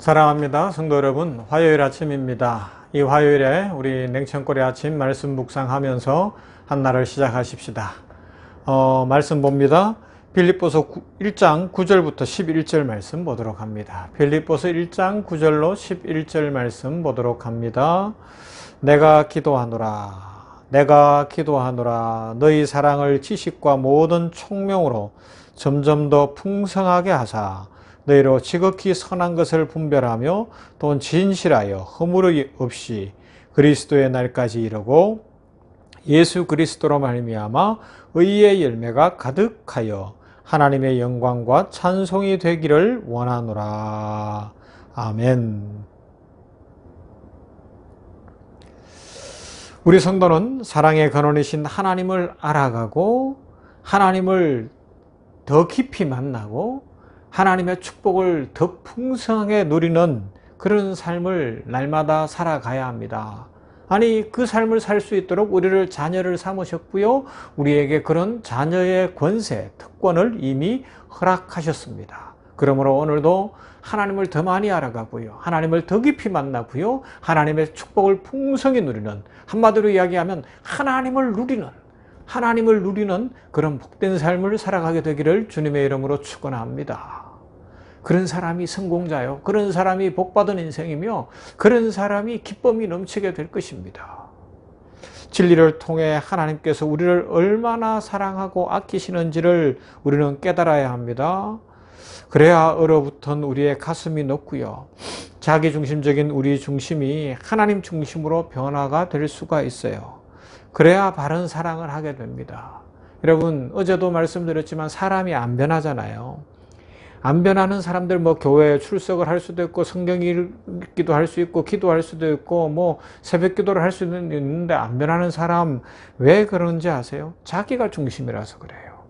사랑합니다. 성도 여러분, 화요일 아침입니다. 이 화요일에 우리 냉천골의 아침 말씀 묵상하면서 한 날을 시작하십시다. 말씀 봅니다. 빌립보서 1장 9절부터 11절 말씀 보도록 합니다. 빌립보서 1장 9절로 11절 말씀 보도록 합니다. 내가 기도하노라 너희 사랑을 지식과 모든 총명으로 점점 더 풍성하게 하사 너희로 지극히 선한 것을 분별하며 또 진실하여 허물이 없이 그리스도의 날까지 이르고 예수 그리스도로 말미암아 의의 열매가 가득하여 하나님의 영광과 찬송이 되기를 원하노라. 아멘. 우리 성도는 사랑의 근원이신 하나님을 알아가고 하나님을 더 깊이 만나고 하나님의 축복을 더 풍성하게 누리는 그런 삶을 날마다 살아가야 합니다. 아니, 그 삶을 살 수 있도록 우리를 자녀를 삼으셨고요. 우리에게 그런 자녀의 권세, 특권을 이미 허락하셨습니다. 그러므로 오늘도 하나님을 더 많이 알아가고요. 하나님을 더 깊이 만나고요. 하나님의 축복을 풍성히 누리는, 한마디로 이야기하면 하나님을 누리는 그런 복된 삶을 살아가게 되기를 주님의 이름으로 축원합니다. 그런 사람이 성공자요. 그런 사람이 복받은 인생이며 그런 사람이 기쁨이 넘치게 될 것입니다. 진리를 통해 하나님께서 우리를 얼마나 사랑하고 아끼시는지를 우리는 깨달아야 합니다. 그래야 얼어붙은 우리의 가슴이 녹고요. 자기중심적인 우리 중심이 하나님 중심으로 변화가 될 수가 있어요. 그래야 바른 사랑을 하게 됩니다. 여러분, 어제도 말씀드렸지만 사람이 안 변하잖아요. 안 변하는 사람들, 교회에 출석을 할 수도 있고 성경 읽기도 할 수 있고 기도할 수도 있고 새벽 기도를 할 수도 있는데 안 변하는 사람 왜 그런지 아세요? 자기가 중심이라서 그래요.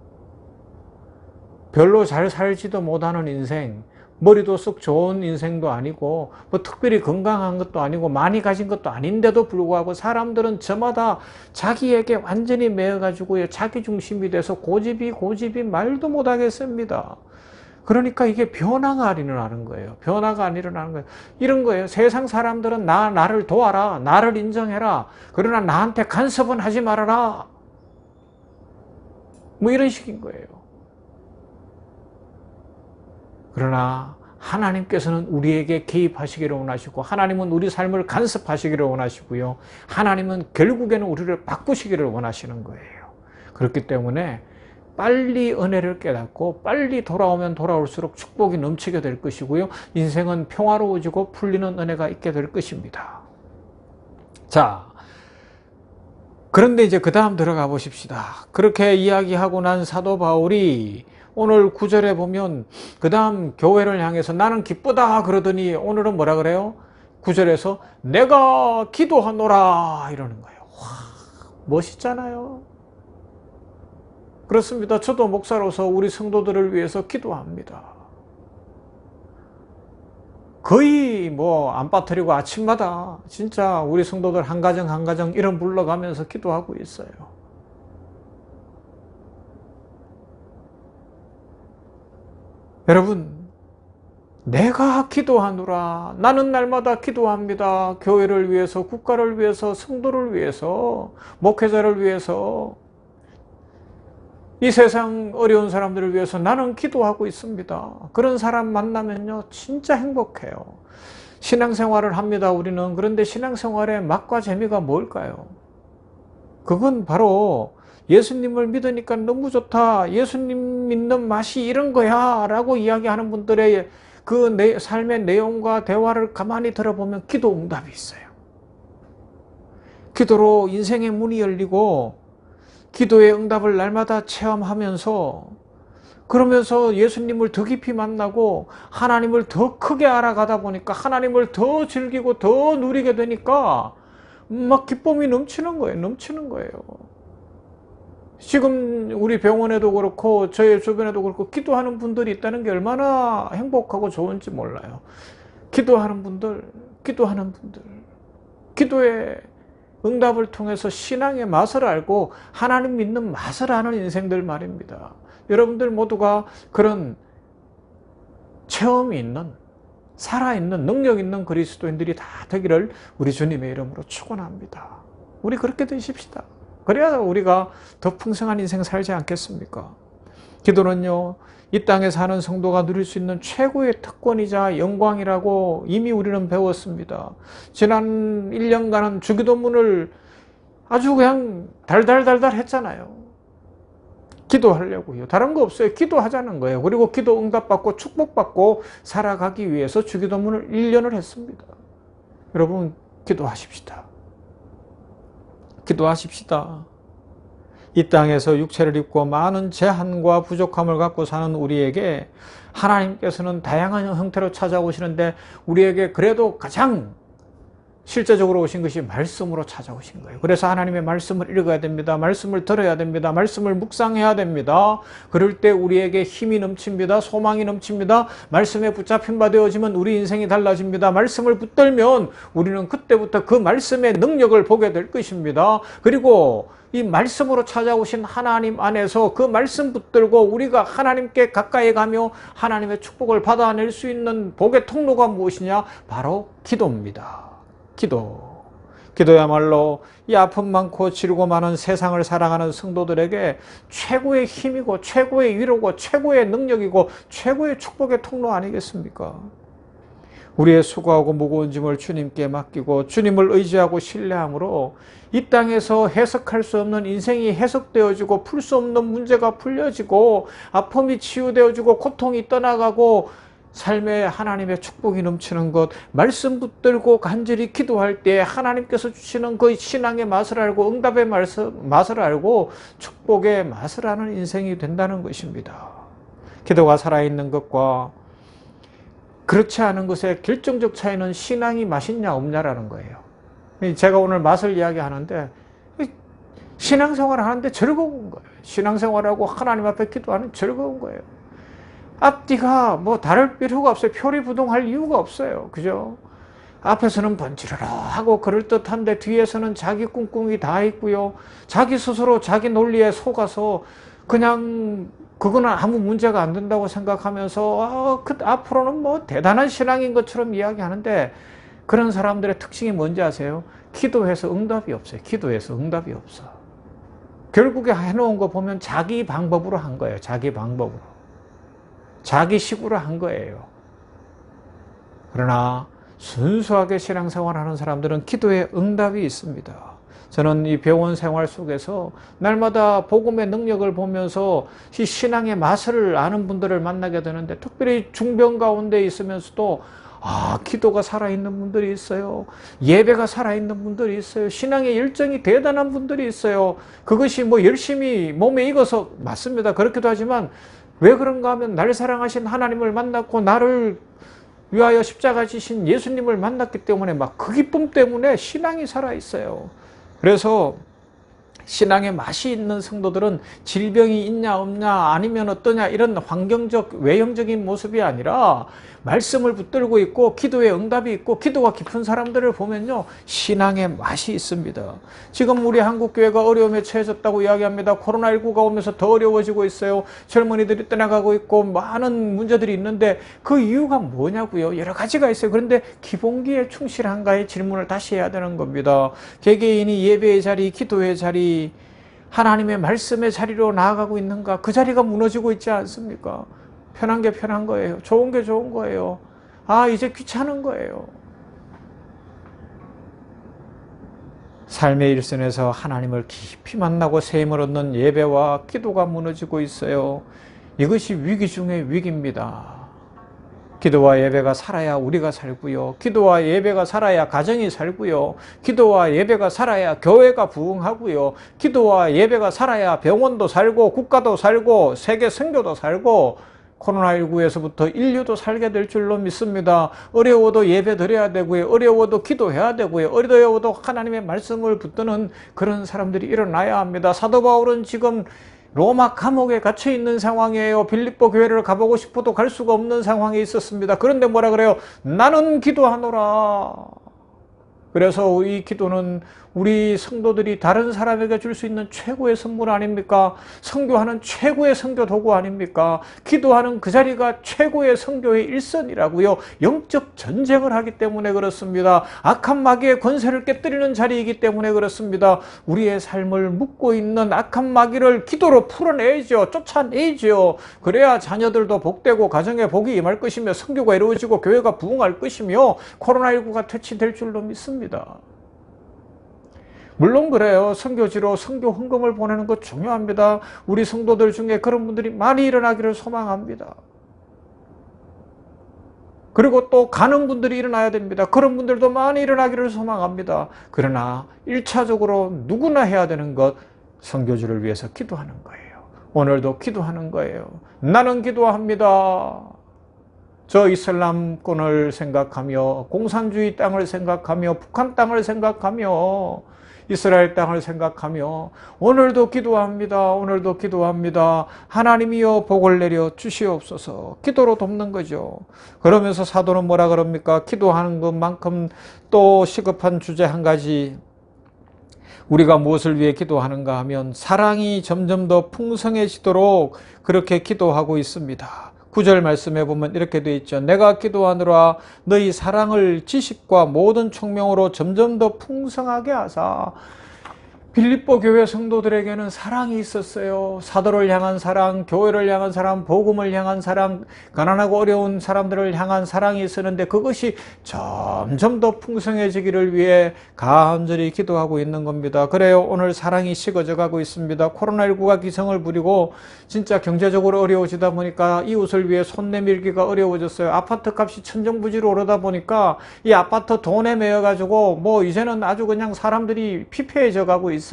별로 잘 살지도 못하는 인생, 머리도 썩 좋은 인생도 아니고 특별히 건강한 것도 아니고 많이 가진 것도 아닌데도 불구하고 사람들은 저마다 자기에게 완전히 매여가지고 자기 중심이 돼서 고집이 말도 못하겠습니다. 그러니까 이게 변화가 안 일어나는 거예요. 변화가 안 일어나는 거예요. 이런 거예요. 세상 사람들은 나를 도와라, 나를 인정해라, 그러나 나한테 간섭은 하지 말아라, 이런 식인 거예요. 그러나 하나님께서는 우리에게 개입하시기를 원하시고 하나님은 우리 삶을 간섭하시기를 원하시고요. 하나님은 결국에는 우리를 바꾸시기를 원하시는 거예요. 그렇기 때문에 빨리 은혜를 깨닫고 빨리 돌아오면 돌아올수록 축복이 넘치게 될 것이고요. 인생은 평화로워지고 풀리는 은혜가 있게 될 것입니다. 자, 그런데 이제 그 다음 들어가 보십시다. 그렇게 이야기하고 난 사도 바울이 오늘 9절에 보면 그 다음 교회를 향해서 나는 기쁘다 그러더니 오늘은 뭐라 그래요? 9절에서 내가 기도하노라 이러는 거예요. 와, 멋있잖아요. 그렇습니다. 저도 목사로서 우리 성도들을 위해서 기도합니다. 거의 안 빠뜨리고 아침마다 진짜 우리 성도들 한 가정 이름 불러가면서 기도하고 있어요. 여러분, 내가 기도하노라. 나는 날마다 기도합니다. 교회를 위해서, 국가를 위해서, 성도를 위해서, 목회자를 위해서, 이 세상 어려운 사람들을 위해서 나는 기도하고 있습니다. 그런 사람 만나면요 진짜 행복해요. 신앙생활을 합니다, 우리는. 그런데 신앙생활의 맛과 재미가 뭘까요? 그건 바로 예수님을 믿으니까 너무 좋다, 예수님 믿는 맛이 이런 거야 라고 이야기하는 분들의 그 삶의 내용과 대화를 가만히 들어보면 기도 응답이 있어요. 기도로 인생의 문이 열리고 기도의 응답을 날마다 체험하면서 그러면서 예수님을 더 깊이 만나고 하나님을 더 크게 알아가다 보니까 하나님을 더 즐기고 더 누리게 되니까 기쁨이 넘치는 거예요. 지금 우리 병원에도 그렇고 저의 주변에도 그렇고 기도하는 분들이 있다는 게 얼마나 행복하고 좋은지 몰라요. 기도하는 분들, 기도의 응답을 통해서 신앙의 맛을 알고 하나님 믿는 맛을 아는 인생들 말입니다. 여러분들 모두가 그런 체험이 있는 살아있는 능력 있는 그리스도인들이 다 되기를 우리 주님의 이름으로 축원합니다. 우리 그렇게 되십시다. 그래야 우리가 더 풍성한 인생 살지 않겠습니까? 기도는요, 이 땅에 사는 성도가 누릴 수 있는 최고의 특권이자 영광이라고 이미 우리는 배웠습니다. 지난 1년간은 주기도문을 아주 그냥 달달달달 했잖아요. 기도하려고요. 다른 거 없어요. 기도하자는 거예요. 그리고 기도 응답받고 축복받고 살아가기 위해서 주기도문을 1년을 했습니다. 여러분, 기도하십시다. 기도하십시다. 이 땅에서 육체를 입고 많은 제한과 부족함을 갖고 사는 우리에게 하나님께서는 다양한 형태로 찾아오시는데 우리에게 그래도 가장 실제적으로 오신 것이 말씀으로 찾아오신 거예요. 그래서 하나님의 말씀을 읽어야 됩니다. 말씀을 들어야 됩니다. 말씀을 묵상해야 됩니다. 그럴 때 우리에게 힘이 넘칩니다. 소망이 넘칩니다. 말씀에 붙잡힌 바 되어지면 우리 인생이 달라집니다. 말씀을 붙들면 우리는 그때부터 그 말씀의 능력을 보게 될 것입니다. 그리고 이 말씀으로 찾아오신 하나님 안에서 그 말씀 붙들고 우리가 하나님께 가까이 가며 하나님의 축복을 받아낼 수 있는 복의 통로가 무엇이냐? 바로 기도입니다. 기도야말로 이 아픔 많고 지르고 많은 세상을 살아가는 성도들에게 최고의 힘이고 최고의 위로고 최고의 능력이고 최고의 축복의 통로 아니겠습니까? 우리의 수고하고 무거운 짐을 주님께 맡기고 주님을 의지하고 신뢰함으로 이 땅에서 해석할 수 없는 인생이 해석되어지고 풀 수 없는 문제가 풀려지고 아픔이 치유되어지고 고통이 떠나가고 삶에 하나님의 축복이 넘치는 것, 말씀 붙들고 간절히 기도할 때 하나님께서 주시는 그 신앙의 맛을 알고 응답의 맛을 알고 축복의 맛을 아는 인생이 된다는 것입니다. 기도가 살아있는 것과 그렇지 않은 것의 결정적 차이는 신앙이 맛있냐 없냐라는 거예요. 제가 오늘 맛을 이야기하는데 신앙생활을 하는데 즐거운 거예요. 신앙생활하고 하나님 앞에 기도하는 즐거운 거예요. 앞뒤가 뭐 다를 필요가 없어요. 표리부동할 이유가 없어요. 그죠? 앞에서는 번지르르하고 그럴듯한데 뒤에서는 자기 꿍꿍이 다 있고요. 자기 스스로 자기 논리에 속아서 그냥 그거는 아무 문제가 안 된다고 생각하면서 앞으로는 뭐 대단한 신앙인 것처럼 이야기하는데 그런 사람들의 특징이 뭔지 아세요? 기도해서 응답이 없어요. 기도해서 응답이 없어. 결국에 해놓은 거 보면 자기 방법으로 한 거예요. 자기 방법으로. 자기식으로 한 거예요. 그러나 순수하게 신앙생활하는 사람들은 기도에 응답이 있습니다. 저는 이 병원 생활 속에서 날마다 복음의 능력을 보면서 이 신앙의 맛을 아는 분들을 만나게 되는데 특별히 중병 가운데 있으면서도 기도가 살아있는 분들이 있어요. 예배가 살아있는 분들이 있어요. 신앙의 열정이 대단한 분들이 있어요. 그것이 뭐 열심히 몸에 익어서 맞습니다. 그렇기도 하지만 왜 그런가 하면 날 사랑하신 하나님을 만났고 나를 위하여 십자가 지신 예수님을 만났기 때문에 막 그 기쁨 때문에 신앙이 살아있어요. 그래서 신앙의 맛이 있는 성도들은 질병이 있냐 없냐 아니면 어떠냐 이런 환경적 외형적인 모습이 아니라 말씀을 붙들고 있고 기도에 응답이 있고 기도가 깊은 사람들을 보면요 신앙의 맛이 있습니다. 지금 우리 한국교회가 어려움에 처해졌다고 이야기합니다. 코로나19가 오면서 더 어려워지고 있어요. 젊은이들이 떠나가고 있고 많은 문제들이 있는데 그 이유가 뭐냐고요. 여러 가지가 있어요. 그런데 기본기에 충실한가의 질문을 다시 해야 되는 겁니다. 개개인이 예배의 자리, 기도의 자리, 하나님의 말씀의 자리로 나아가고 있는가? 그 자리가 무너지고 있지 않습니까? 편한 게 편한 거예요. 좋은 게 좋은 거예요. 이제 귀찮은 거예요. 삶의 일선에서 하나님을 깊이 만나고 세임을 얻는 예배와 기도가 무너지고 있어요. 이것이 위기 중의 위기입니다. 기도와 예배가 살아야 우리가 살고요. 기도와 예배가 살아야 가정이 살고요. 기도와 예배가 살아야 교회가 부흥하고요. 기도와 예배가 살아야 병원도 살고 국가도 살고 세계 선교도 살고 코로나19에서부터 인류도 살게 될 줄로 믿습니다. 어려워도 예배 드려야 되고요. 어려워도 기도해야 되고요. 어려워도 하나님의 말씀을 붙드는 그런 사람들이 일어나야 합니다. 사도 바울은 지금 로마 감옥에 갇혀 있는 상황이에요. 빌립보 교회를 가보고 싶어도 갈 수가 없는 상황에 있었습니다. 그런데 뭐라 그래요? 나는 기도하노라. 그래서 이 기도는 우리 성도들이 다른 사람에게 줄 수 있는 최고의 선물 아닙니까? 선교하는 최고의 선교 도구 아닙니까? 기도하는 그 자리가 최고의 선교의 일선이라고요. 영적 전쟁을 하기 때문에 그렇습니다. 악한 마귀의 권세를 깨뜨리는 자리이기 때문에 그렇습니다. 우리의 삶을 묶고 있는 악한 마귀를 기도로 풀어내죠. 쫓아내죠. 그래야 자녀들도 복되고 가정에 복이 임할 것이며 선교가 이루어지고 교회가 부흥할 것이며 코로나19가 퇴치될 줄로 믿습니다. 물론 그래요. 선교지로 선교 헌금을 보내는 것 중요합니다. 우리 성도들 중에 그런 분들이 많이 일어나기를 소망합니다. 그리고 또 가는 분들이 일어나야 됩니다. 그런 분들도 많이 일어나기를 소망합니다. 그러나 1차적으로 누구나 해야 되는 것, 선교지를 위해서 기도하는 거예요. 오늘도 기도하는 거예요. 나는 기도합니다. 저 이슬람권을 생각하며 공산주의 땅을 생각하며 북한 땅을 생각하며 이스라엘 땅을 생각하며 오늘도 기도합니다. 오늘도 기도합니다. 하나님이여 복을 내려 주시옵소서. 기도로 돕는 거죠. 그러면서 사도는 뭐라 그럽니까? 기도하는 것만큼 또 시급한 주제 한 가지, 우리가 무엇을 위해 기도하는가 하면 사랑이 점점 더 풍성해지도록 그렇게 기도하고 있습니다. 9절 말씀에 보면 이렇게 되어 있죠. 내가 기도하노라 너희 사랑을 지식과 모든 총명으로 점점 더 풍성하게 하사. 빌립보 교회 성도들에게는 사랑이 있었어요. 사도를 향한 사랑, 교회를 향한 사랑, 복음을 향한 사랑, 가난하고 어려운 사람들을 향한 사랑이 있었는데 그것이 점점 더 풍성해지기를 위해 간절히 기도하고 있는 겁니다. 그래요. 오늘 사랑이 식어져 가고 있습니다. 코로나19가 기승을 부리고 진짜 경제적으로 어려워지다 보니까 이웃을 위해 손 내밀기가 어려워졌어요. 아파트 값이 천정부지로 오르다 보니까 이 아파트 돈에 매여 가지고 뭐 이제는 아주 그냥 사람들이 피폐해져 가고 있어요.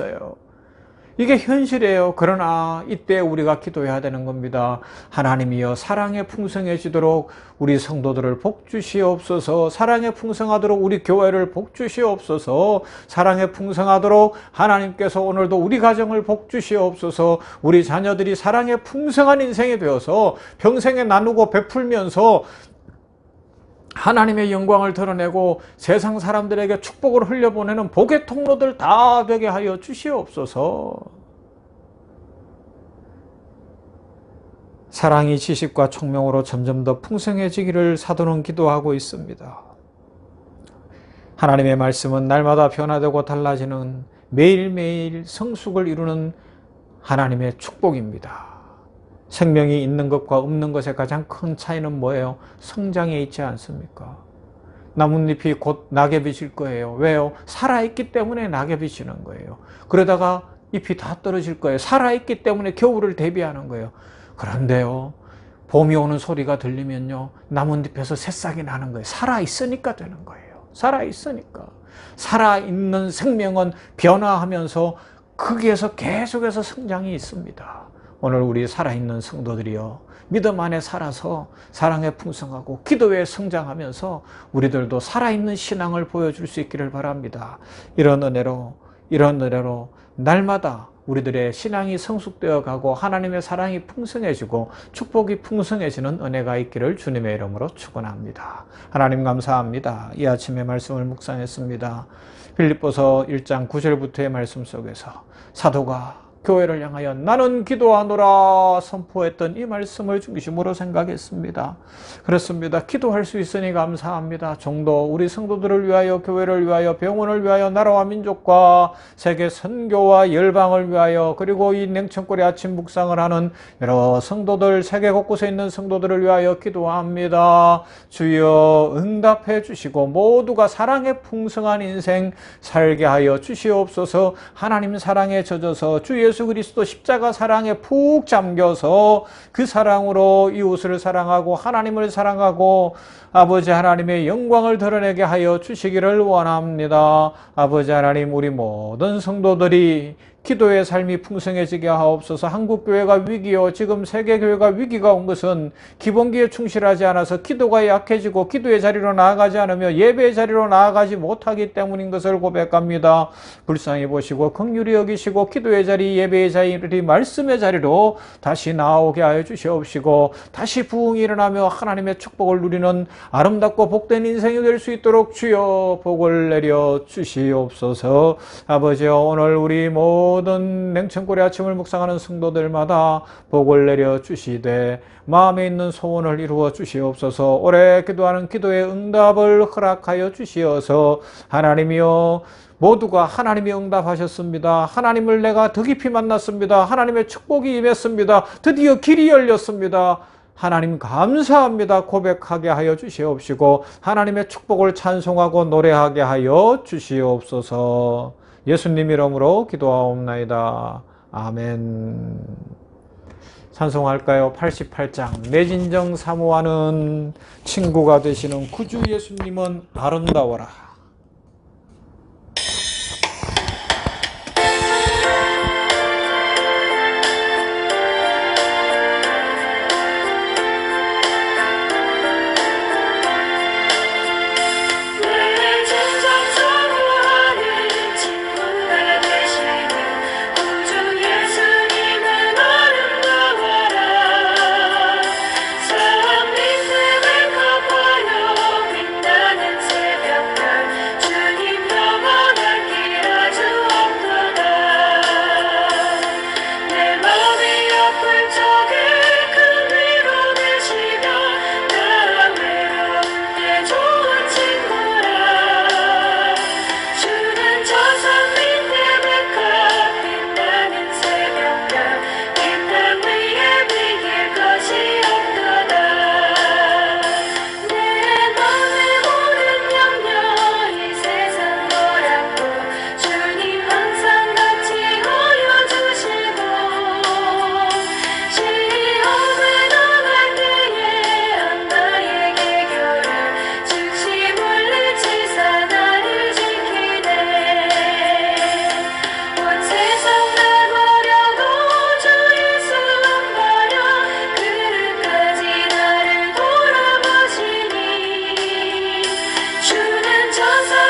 이게 현실이에요. 그러나 이때 우리가 기도해야 되는 겁니다. 하나님이여 사랑에 풍성해지도록 우리 성도들을 복 주시옵소서. 사랑에 풍성하도록 우리 교회를 복 주시옵소서. 사랑에 풍성하도록 하나님께서 오늘도 우리 가정을 복 주시옵소서. 우리 자녀들이 사랑에 풍성한 인생이 되어서 평생에 나누고 베풀면서 하나님의 영광을 드러내고 세상 사람들에게 축복을 흘려보내는 복의 통로들 다 되게 하여 주시옵소서. 사랑이 지식과 총명으로 점점 더 풍성해지기를 사도는 기도하고 있습니다. 하나님의 말씀은 날마다 변화되고 달라지는 매일매일 성숙을 이루는 하나님의 축복입니다. 생명이 있는 것과 없는 것의 가장 큰 차이는 뭐예요? 성장에 있지 않습니까? 나뭇잎이 곧 낙엽이 질 거예요. 왜요? 살아있기 때문에 낙엽이 지는 거예요. 그러다가 잎이 다 떨어질 거예요. 살아있기 때문에 겨울을 대비하는 거예요. 그런데요, 봄이 오는 소리가 들리면요, 나뭇잎에서 새싹이 나는 거예요. 살아있으니까 되는 거예요. 살아있으니까. 살아있는 생명은 변화하면서 거기에서 계속해서 성장이 있습니다. 오늘 우리 살아있는 성도들이요, 믿음 안에 살아서 사랑에 풍성하고 기도에 성장하면서 우리들도 살아있는 신앙을 보여줄 수 있기를 바랍니다. 이런 은혜로 날마다 우리들의 신앙이 성숙되어 가고 하나님의 사랑이 풍성해지고 축복이 풍성해지는 은혜가 있기를 주님의 이름으로 축원합니다. 하나님 감사합니다. 이 아침에 말씀을 묵상했습니다. 빌립보서 1장 9절부터의 말씀 속에서 사도가 교회를 향하여 나는 기도하노라 선포했던 이 말씀을 중심으로 생각했습니다. 그렇습니다. 기도할 수 있으니 감사합니다. 종도 우리 성도들을 위하여, 교회를 위하여, 병원을 위하여, 나라와 민족과 세계 선교와 열방을 위하여, 그리고 이 냉천골의 아침 묵상을 하는 여러 성도들, 세계 곳곳에 있는 성도들을 위하여 기도합니다. 주여 응답해 주시고 모두가 사랑에 풍성한 인생 살게 하여 주시옵소서. 하나님 사랑에 젖어서 주 예수 그리스도 십자가 사랑에 푹 잠겨서 그 사랑으로 이웃을 사랑하고 하나님을 사랑하고 아버지 하나님의 영광을 드러내게 하여 주시기를 원합니다. 아버지 하나님, 우리 모든 성도들이 기도의 삶이 풍성해지게 하옵소서. 한국교회가 위기요, 지금 세계교회가 위기가 온 것은 기본기에 충실하지 않아서 기도가 약해지고 기도의 자리로 나아가지 않으며 예배의 자리로 나아가지 못하기 때문인 것을 고백합니다. 불쌍히 보시고 긍휼히 여기시고 기도의 자리, 예배의 자리, 말씀의 자리로 다시 나오게 하여 주시옵시고 다시 부흥이 일어나며 하나님의 축복을 누리는 아름답고 복된 인생이 될 수 있도록 주여 복을 내려 주시옵소서. 아버지여, 오늘 우리 모든 냉천골의 아침을 묵상하는 성도들마다 복을 내려 주시되 마음에 있는 소원을 이루어 주시옵소서. 오래 기도하는 기도의 응답을 허락하여 주시어서 하나님이여, 모두가 하나님이 응답하셨습니다. 하나님을 내가 더 깊이 만났습니다. 하나님의 축복이 임했습니다. 드디어 길이 열렸습니다. 하나님 감사합니다. 고백하게 하여 주시옵시고 하나님의 축복을 찬송하고 노래하게 하여 주시옵소서. 예수님 이름으로 기도하옵나이다. 아멘. 찬송할까요? 88장 내 진정 사모하는 친구가 되시는 구주 예수님은 아름다워라. 주는 저